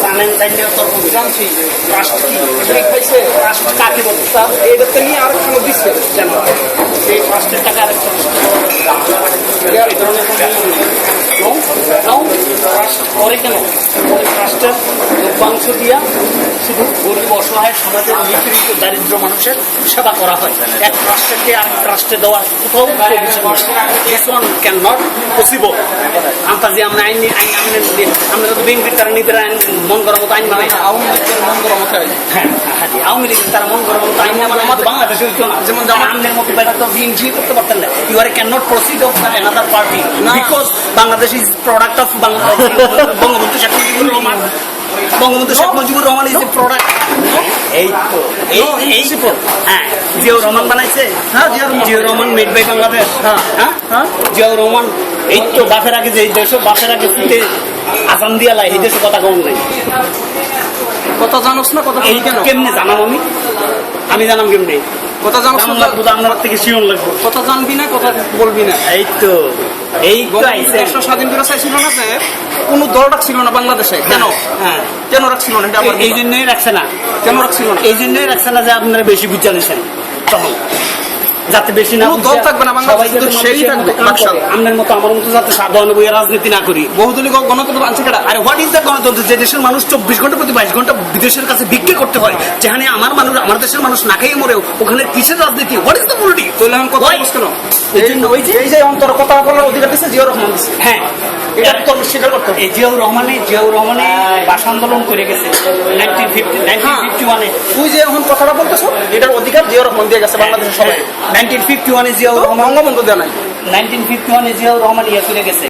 জানেন জানিয়ে তর্ক জানছি রাষ্ট্র কি খাইছে রাষ্ট্র কাকে বলতে এইটাতে নিয়ে আর খানো দিচ্ছে কেন এই রাষ্ট্রের টাকা আরেকটা এই ধরনের রাষ্ট্র করে কেন রাষ্ট্রের লভ্যাংশ দিয়া শুধু গরিব অসহায় সমাজের নিপীড়িত দারিদ্র মানুষের সেবা করা হয় এক রাষ্ট্রকে আরেক রাষ্ট্রে দেওয়ার কোথাও this one can not possible আমরা যে আমরা আইন আমরা তো বিএনপির তারা নিজেরা আইন মন করার মতো আইন বানাই আওয়ামী লীগের মন করার মতো হ্যাঁ আওয়ামী লীগের তারা মন করার মতো আইন আমাদের বাংলাদেশে হইতো না যেমন আমাদের মতো বেলা তো বিএনপি করতে পারতেন না you are can not proceed of another party because Bangladesh is product of Bangabandhu Sheikh Mujibur Rahman Bangabandhu Sheikh Mujibur Rahman is a product এই তো এই হ্যাঁ জিয়াউর রহমান বানাইছে হ্যাঁ জিয়াউর রহমান মেড বাই বাংলাদেশ হ্যাঁ জিয়াউর রহমান এই তো বাপের আগে যে দেশ বাপের আগে ফুটে আসাম দিয়া লাই এই দেশে কথা কম নেই কথা জানোস না কথা এই কেন কেমনে জানাম আমি জানাম কেমনে কথা জানোস না আপনার থেকে শিওর লাগবে কথা জানবি না কথা বলবি না এই তো দেশটা স্বাধীন করে চাইছিল না যে কোন দল রাখছিল না বাংলাদেশে কেন হ্যাঁ কেন রাখছিল না এটা এই জন্যই রাখছে না কেন রাখছিল না এই জন্যই রাখছে না যে আপনারা বেশি বুঝা নিছেন তখন যাতে বেশি না দল থাকবে না বাংলাদেশে সেই থাকবে আপনার মতো আমার মতো যাতে সাধারণ বইয়ের রাজনীতি না করি বহুদলীয় গণতন্ত্র আনছে কেটা আর হোয়াট ইজ দ্য গণতন্ত্র যে দেশের মানুষ 24 ঘন্টা প্রতি 22 ঘন্টা বিদেশের কাছে ভিক্ষে করতে হয় যেখানে আমার দেশের মানুষ না খেয়ে মরেও ওখানে কিসের রাজনীতি হোয়াট ইজ দ্য পলিটিক্স তাহলে এখন কথা বলছ কেন এই যে অন্তর কথা বলার অধিকার দিচ্ছে জিয়াউর রহমান দিচ্ছে হ্যাঁ এটা তো স্বীকার করতে হবে এই জিয়াউর রহমানে ভাষা আন্দোলন করে গেছে 1951 তুই যে এখন কথাটা বলতেছো এটার অধিকার জিয়াউর রহমান দিয়ে গেছে বাংলাদেশের সবাই 1951 জিয়াউর রহমান বঙ্গবন্ধু দেয় নাই 1951 জিয়াউর রহমান ইয়ে করে গেছে